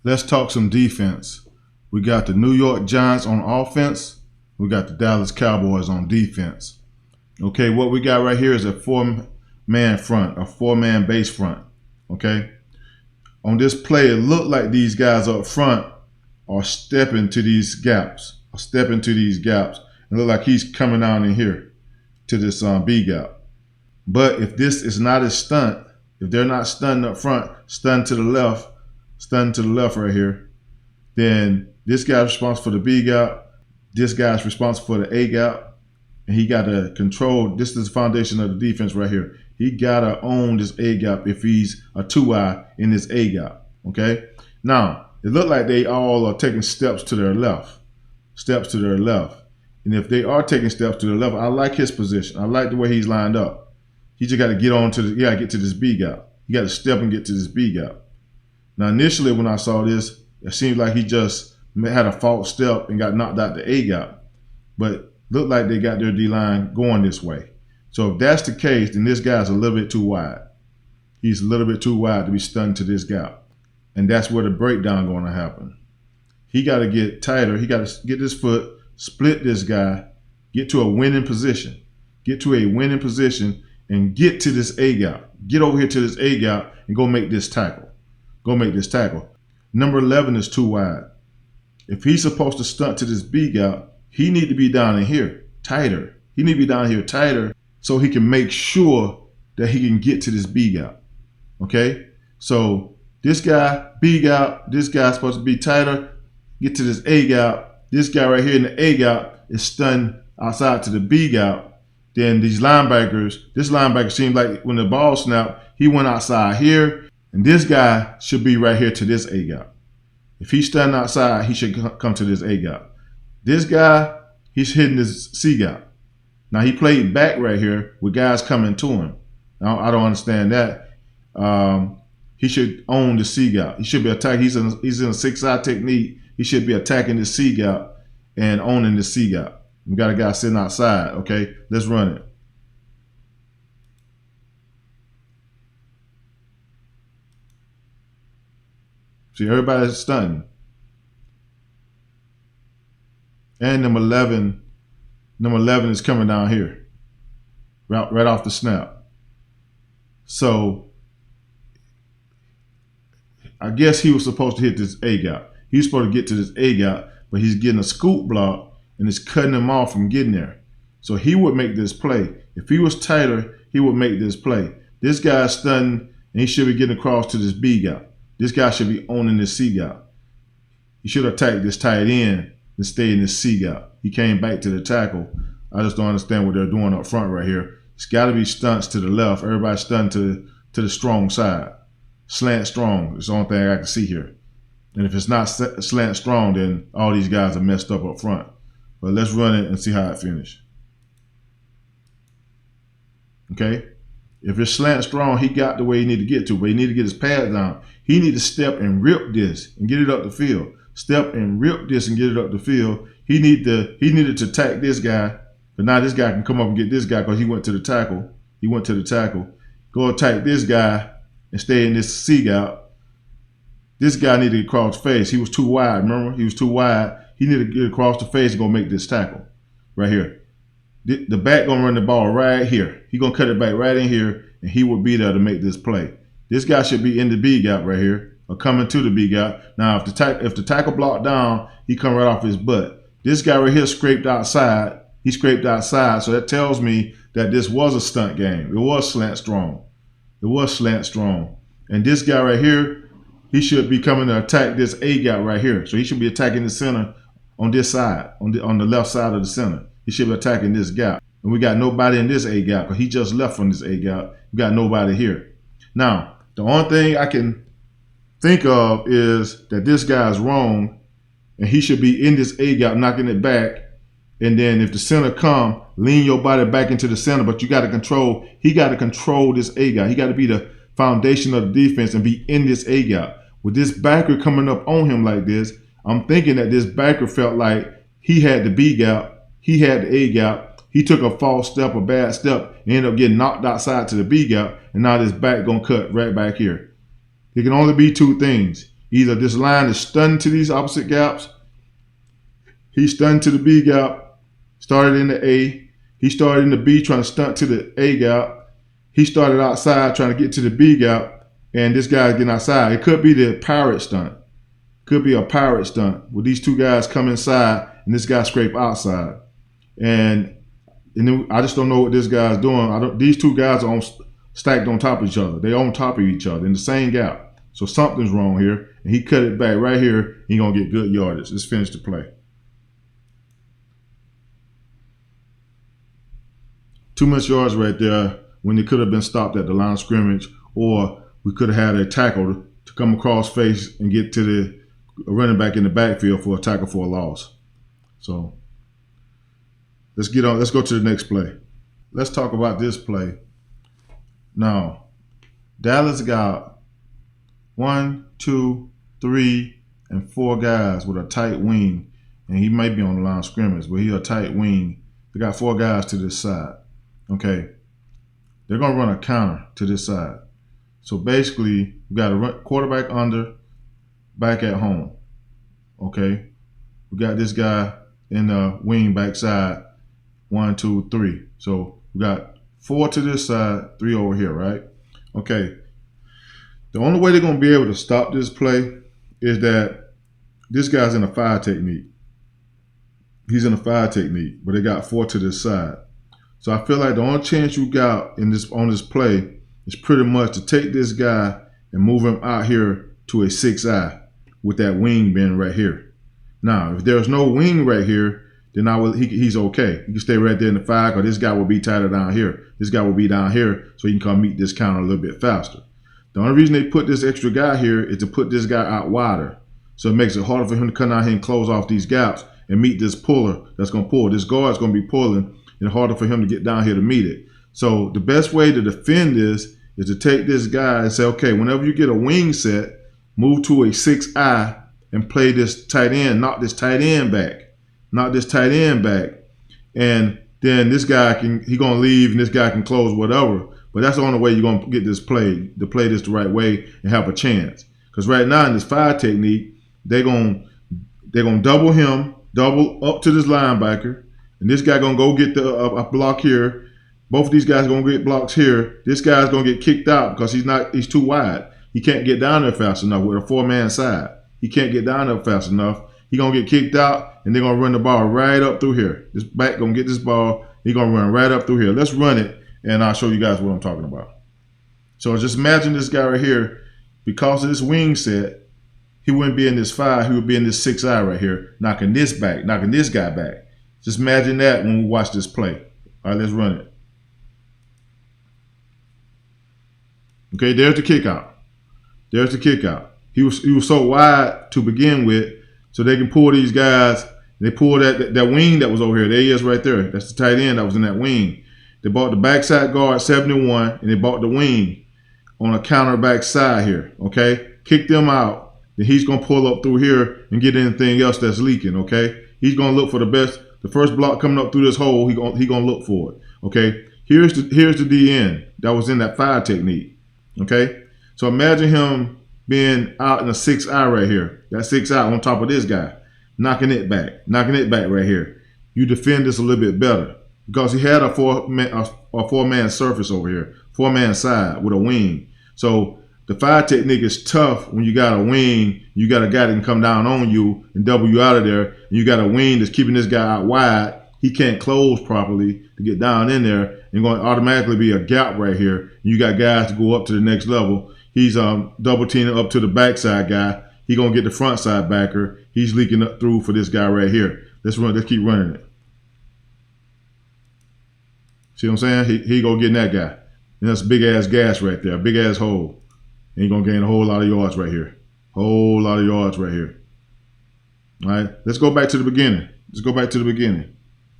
Let's talk some defense. We got the New York Giants on offense. We got the Dallas Cowboys on defense. Okay, what we got right here is a four-man front, a four-man base front. Okay, on this play, it looked like these guys up front are stepping to these gaps, and look like he's coming down in here to this B gap. But if this is not a stunt, if they're not stunned up front, stunned to the left right here, then this guy's responsible for the B gap, this guy's responsible for the A gap, and he got to control. This is the foundation of the defense right here. He got to own this A gap if he's a 2-eye in this A gap, okay? Now, it looked like they all are taking steps to their left. And if they are taking steps to their left, I like his position. I like the way he's lined up. He just got to get to this B gap. You got to step and get to this B gap. Now, initially when I saw this, it seemed like he just had a false step and got knocked out the A gap. But looked like they got their D-line going this way. So if that's the case, then this guy's a little bit too wide. He's a little bit too wide to be stunned to this gap. And that's where the breakdown going to happen. He got to get tighter. He got to get his foot, split this guy, get to a winning position. And get to this A gap. Get over here to this A gap and go make this tackle. Number 11 is too wide. If he's supposed to stunt to this B gap, he need to be down in here tighter. So he can make sure that he can get to this B gap. Okay? So this guy, B gap, this guy's supposed to be tighter, get to this A gap. This guy right here in the A gap is stunned outside to the B gap. Then this linebacker seemed like when the ball snapped, he went outside here, and this guy should be right here to this A gap. If he's standing outside, he should come to this A gap. This guy, he's hitting this C gap. Now, he played back right here with guys coming to him. Now, I don't understand that. He should own the C gap. He should be attacking. He's in a 6-eye technique. He should be attacking the C gap and owning the C gap. We got a guy sitting outside, okay? Let's run it. See, everybody's stunting. And number 11 is coming down here, right off the snap. So I guess he was supposed to hit this A gap. He's supposed to get to this A gap, but he's getting a scoop block and it's cutting him off from getting there. So he would make this play. If he was tighter, he would make this play. This guy's stunned, and he should be getting across to this B gap. This guy should be owning this C gap. He should attack this tight end and stay in this C gap. He came back to the tackle. I just don't understand what they're doing up front right here. It's got to be stunts to the left. Everybody's stunned to the strong side. Slant strong is the only thing I can see here. And if it's not slant strong, then all these guys are messed up front. But let's run it and see how it finishes. Okay? If it's slant strong, he got the way he need to get to, but he need to get his pads down. He need to step and rip this and get it up the field. Step and rip this and get it up the field. He needed to attack this guy, but now this guy can come up and get this guy because he went to the tackle. Go attack this guy and stay in this C gap. This guy needed to get across the face. He was too wide, remember? He was too wide. He needed to get across the face and go make this tackle right here. The back going to run the ball right here. He going to cut it back right in here, and he will be there to make this play. This guy should be in the B gap right here or coming to the B gap. Now, if the tackle blocked down, he come right off his butt. This guy right here scraped outside. He scraped outside, so that tells me that this was a stunt game. It was slant strong. And this guy right here, he should be coming to attack this A gap right here. So he should be attacking the center on this side, on the left side of the center. He should be attacking this gap. And we got nobody in this A gap because he just left from this A gap. We got nobody here. Now, the only thing I can think of is that this guy's wrong and he should be in this A gap knocking it back. And then if the center come, lean your body back into the center, but he got to control this A gap. He got to be the foundation of the defense and be in this A gap. With this backer coming up on him like this, I'm thinking that this backer felt like he had the B gap, he had the A gap, he took a false step, a bad step, and ended up getting knocked outside to the B gap, and now this back gonna cut right back here. There can only be two things. Either this line is stunned to these opposite gaps. He stunned to the B gap, started in the A. He started in the B trying to stunt to the A gap. He started outside trying to get to the B gap, and this guy's getting outside. It could be the pirate stunt. Could be a pirate stunt where these two guys come inside and this guy scrape outside. And then I just don't know what this guy's doing. These two guys are stacked on top of each other. They're on top of each other in the same gap. So something's wrong here. And he cut it back right here. He's going to get good yardage. Let's finish the play. Too much yards right there when it could have been stopped at the line of scrimmage, or we could have had a tackle to come across face and get to the running back in the backfield for a tackle for a loss. So let's get on. Let's go to the next play. Let's talk about this play. Now, Dallas got 1, 2, 3, and 4 guys with a tight wing, and he may be on the line of scrimmage, but he's a tight wing. They got 4 guys to this side. Okay, they're gonna run a counter to this side. So basically, we got a quarterback under, back at home. Okay, we got this guy in the wing backside. 1, 2, 3. So we got 4 to this side, 3 over here, right? Okay. The only way they're gonna be able to stop this play is that this guy's in a 5 technique. He's in a 5 technique, but they got 4 to this side. So I feel like the only chance you got on this play is pretty much to take this guy and move him out here to a 6-eye with that wing being right here. Now, if there's no wing right here, then he's okay. He can stay right there in the 5, because this guy will be tighter down here. This guy will be down here, so he can come meet this counter a little bit faster. The only reason they put this extra guy here is to put this guy out wider. So it makes it harder for him to come out here and close off these gaps and meet this puller that's going to pull. This guard's going to be pulling, and harder for him to get down here to meet it. So the best way to defend this is to take this guy and say, okay, whenever you get a wing set, move to a 6-eye and play this tight end, knock this tight end back. Knock this tight end back. And then this guy he's going to leave and this guy can close whatever. But that's the only way you're going to get this play, to play this the right way and have a chance. Because right now in this 5 technique, they're going to double him, double up to this linebacker. And this guy gonna go get a block here. Both of these guys gonna get blocks here. This guy's gonna get kicked out because he's too wide. He can't get down there fast enough with a 4-man side. He can't get down there fast enough. He gonna get kicked out, and they're gonna run the ball right up through here. This back gonna get this ball. He gonna run right up through here. Let's run it, and I'll show you guys what I'm talking about. So just imagine this guy right here. Because of this wing set, he wouldn't be in this 5. He would be in this 6-eye right here, knocking this guy back. Just imagine that when we watch this play. All right, let's run it. Okay, there's the kick out. There's the kick out. He was so wide to begin with, so they can pull these guys. They pull that wing that was over here. There he is right there. That's the tight end that was in that wing. They bought the backside guard 71, and they bought the wing on a counter backside here. Okay, kick them out. Then he's gonna pull up through here and get anything else that's leaking. Okay, he's gonna look for the best. The first block coming up through this hole, he gonna look for it. Okay. Here's the DN that was in that 5 technique. Okay. So imagine him being out in a 6-eye right here. That 6-eye on top of this guy, knocking it back right here. You defend this a little bit better because he had a 4-man surface over here, 4-man side with a wing. So the 5 technique is tough when you got a wing, you got a guy that can come down on you and double you out of there, and you got a wing that's keeping this guy out wide. He can't close properly to get down in there, and going to automatically be a gap right here. You got guys to go up to the next level. He's double teaming up to the backside guy. He gonna get the front side backer. He's leaking up through for this guy right here. Let's keep running it. See what I'm saying? He gonna get that guy. And that's a big ass gash right there, a big ass hole. And he's going to gain a whole lot of yards right here. Whole lot of yards right here. All right, let's go back to the beginning.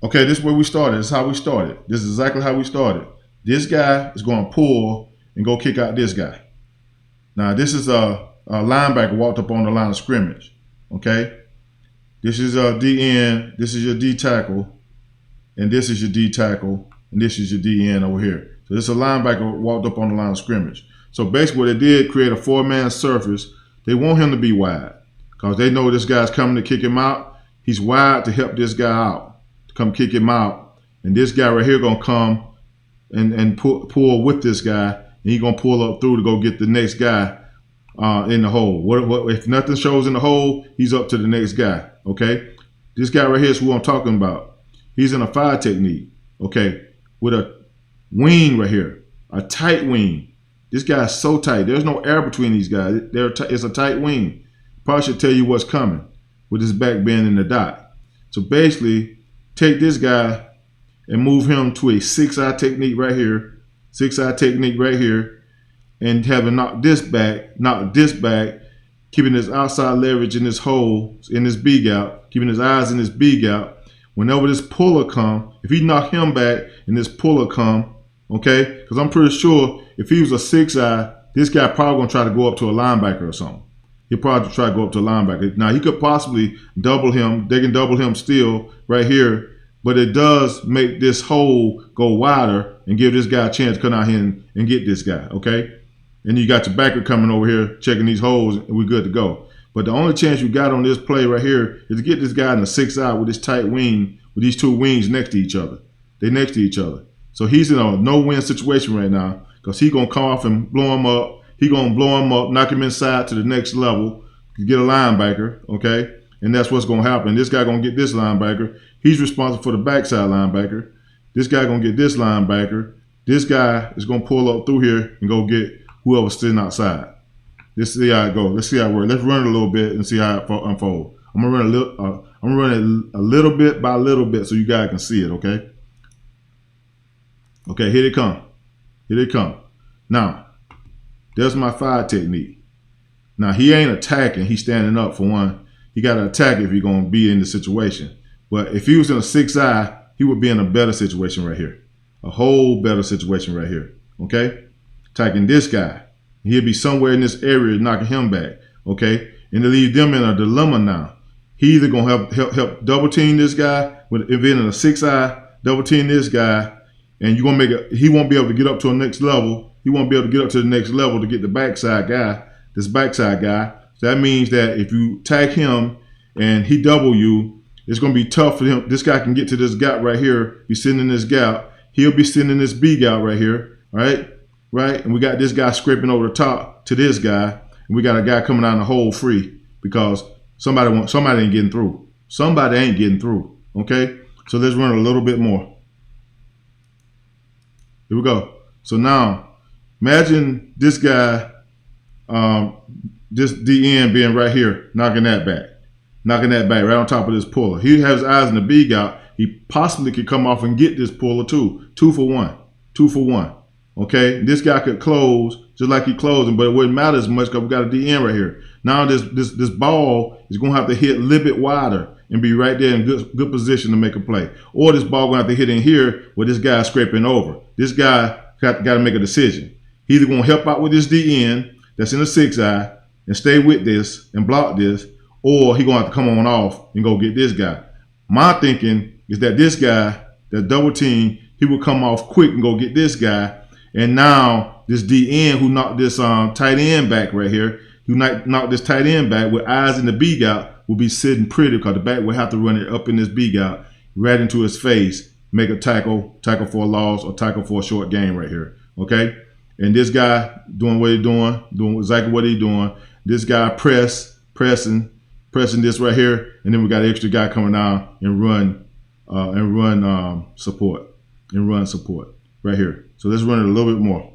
Okay, this is where we started. This is how we started. This is exactly how we started. This guy is going to pull and go kick out this guy. Now, this is a linebacker walked up on the line of scrimmage. Okay, this is a DN. This is your D tackle. And this is your D tackle. And this is your DN over here. So this is a linebacker walked up on the line of scrimmage. So basically what they did, create a 4-man surface They want him to be wide because they know this guy's coming to kick him out. He's wide to help this guy out, to come kick him out. And this guy right here going to come and pull with this guy. And he's going to pull up through to go get the next guy in the hole. What if nothing shows in the hole, he's up to the next guy, okay? This guy right here is who I'm talking about. He's in a fire technique, okay, with a wing right here, a tight wing. This guy's so tight. There's no air between these guys. It's a tight wing. Probably should tell you what's coming with his back being in the dot. So basically, take this guy and move him to a 6-eye technique right here, 6-eye technique right here, and having knocked this back, keeping his outside leverage in this hole, in this B gap, keeping his eyes in this B gap. Whenever this puller come, if he knock him back and this puller come, okay, because I'm pretty sure if he was a 6-eye, this guy probably gonna try to go up to a linebacker or something. He'll probably try to go up to a linebacker. Now he could possibly double him. They can double him still right here, but it does make this hole go wider and give this guy a chance to come out here and get this guy, okay? And you got your backer coming over here checking these holes, and we're good to go. But the only chance you got on this play right here is to get this guy in the 6-eye with this tight wing, with these two wings next to each other. They're next to each other. So he's in a no-win situation right now because he's going to come off and blow him up. He's going to blow him up, knock him inside to the next level, get a linebacker, okay? And that's what's going to happen. This guy going to get this linebacker. He's responsible for the backside linebacker. This guy going to get this linebacker. This guy is going to pull up through here and go get whoever's sitting outside. Let's see how it goes. Let's see how it works. Let's run it a little bit and see how it unfolds. I'm gonna run it a little bit by little bit so you guys can see it. Okay. Okay. Here they come. Here they come. Now, there's my fire technique. Now he ain't attacking. He's standing up for one. He got to attack if he's gonna be in the situation. But if he was in a 6-eye, he would be in a better situation right here. A whole better situation right here. Okay. Attacking this guy. He'll be somewhere in this area knocking him back, okay? And to leave them in a dilemma now. He either gonna help double team this guy with if in a 6-eye, double team this guy, and you're gonna make it. He won't be able to get up to a next level. He won't be able to get up to the next level to get the backside guy, this backside guy. So that means that if you tag him and he double you, it's gonna be tough for him. This guy can get to this gap right here. Be sitting in this gap. He'll be sitting in this B gap right here, all right? Right? And we got this guy scraping over the top to this guy. And we got a guy coming out in the hole free because somebody ain't getting through. Somebody ain't getting through. Okay? So let's run a little bit more. Here we go. So now, imagine this guy, this DN being right here, knocking that back right on top of this puller. He has his eyes in the B gap. He possibly could come off and get this puller too. 2 for 1. 2 for 1. Okay, this guy could close just like he closing, but it wouldn't matter as much because we got a DN right here. Now this ball is going to have to hit a little bit wider and be right there in good position to make a play. Or this ball going to have to hit in here where this guy's scraping over. This guy got to make a decision. He's either going to help out with this DN that's in the 6-eye and stay with this and block this, or he's going to have to come on off and go get this guy. My thinking is that this guy, that double team, he will come off quick and go get this guy. And now this DN who knocked this tight end back right here, who knocked this tight end back with eyes in the B gap will be sitting pretty because the back will have to run it up in this B gap right into his face, make a tackle for a loss or tackle for a short gain right here. Okay? And this guy doing what he's doing exactly what he's doing. This guy pressing this right here, and then we got an extra guy coming down and run support right here. So let's run it a little bit more.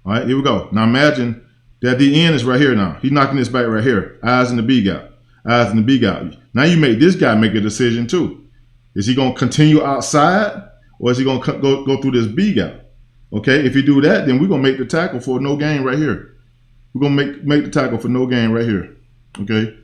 All right, here we go. Now imagine that the end is right here now. He's knocking this back right here. Eyes in the B gap. Eyes in the B gap. Now you make this guy make a decision too. Is he going to continue outside or is he going to go through this B gap? Okay, if you do that, then we're going to make the tackle for no gain right here. We're going to make the tackle for no gain right here. Okay.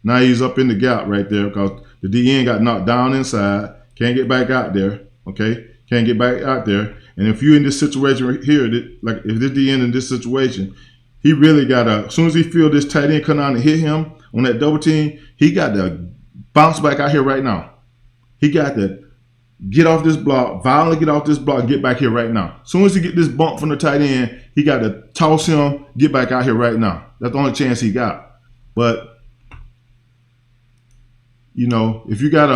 Now he's up in the gap right there because the DN got knocked down inside. Can't get back out there, okay? Can't get back out there. And if you're in this situation right here, like if this DN in this situation, he really got to, as soon as he feel this tight end come down and hit him on that double team, he got to bounce back out here right now. He got to get off this block, violently get off this block, and get back here right now. As soon as he get this bump from the tight end, he got to toss him, get back out here right now. That's the only chance he got. But, you know, if you got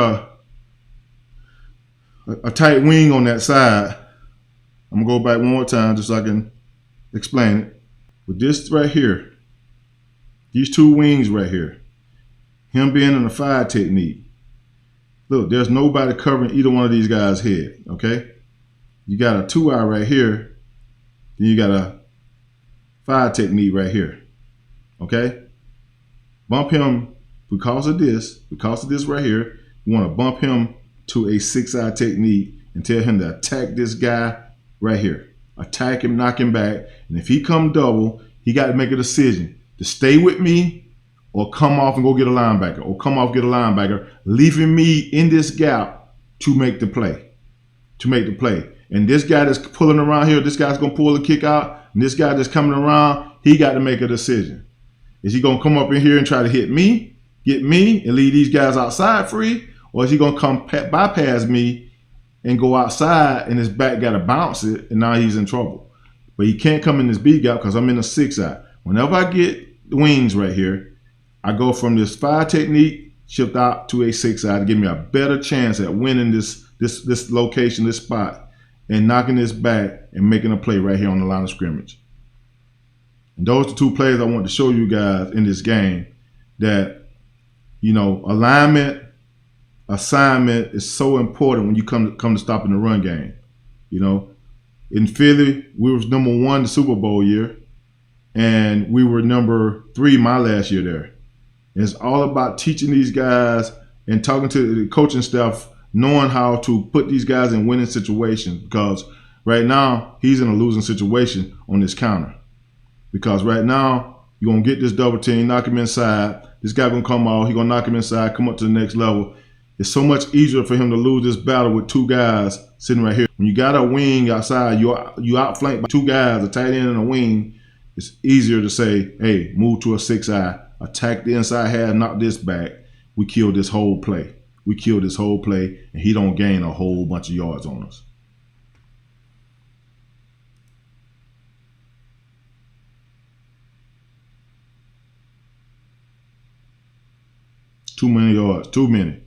a tight wing on that side, I'm going to go back one more time just so I can explain it. With this right here, these two wings right here, him being in a 5 technique, look, there's nobody covering either one of these guys' head, okay? You got a 2-eye right here, then you got a 5 technique right here, okay? Bump him because of this right here. You want to bump him to a 6-eye technique and tell him to attack this guy right here. Attack him, knock him back, and if he come double, he got to make a decision to stay with me or come off and go get a linebacker, or come off, get a linebacker, leaving me in this gap to make the play. And this guy that's pulling around here, this guy's going to pull the kick out, and this guy that's coming around, he got to make a decision. Is he going to come up in here and try to hit me, get me, and leave these guys outside free? Or is he going to come bypass me and go outside and his back got to bounce it, and now he's in trouble? But he can't come in this B gap because I'm in a 6-eye. Whenever I get the wings right here, I go from this 5 technique, shift out to a 6-eye to give me a better chance at winning this location, this spot, and knocking this back and making a play right here on the line of scrimmage. And those are the 2 plays I want to show you guys in this game that, you know, alignment, assignment is so important when you come to stopping the run game. You know, in Philly, we was number 1 the Super Bowl year, and we were number 3 my last year there. And it's all about teaching these guys and talking to the coaching staff, knowing how to put these guys in winning situations, because right now he's in a losing situation on this counter. Because right now, you're going to get this double team, knock him inside. This guy going to come out. He's going to knock him inside, come up to the next level. It's so much easier for him to lose this battle with 2 guys sitting right here. When you got a wing outside, you outflanked by 2 guys, a tight end and a wing, it's easier to say, hey, move to a 6-eye, attack the inside half, knock this back. We killed this whole play. And he don't gain a whole bunch of yards on us. Too many yards, too many.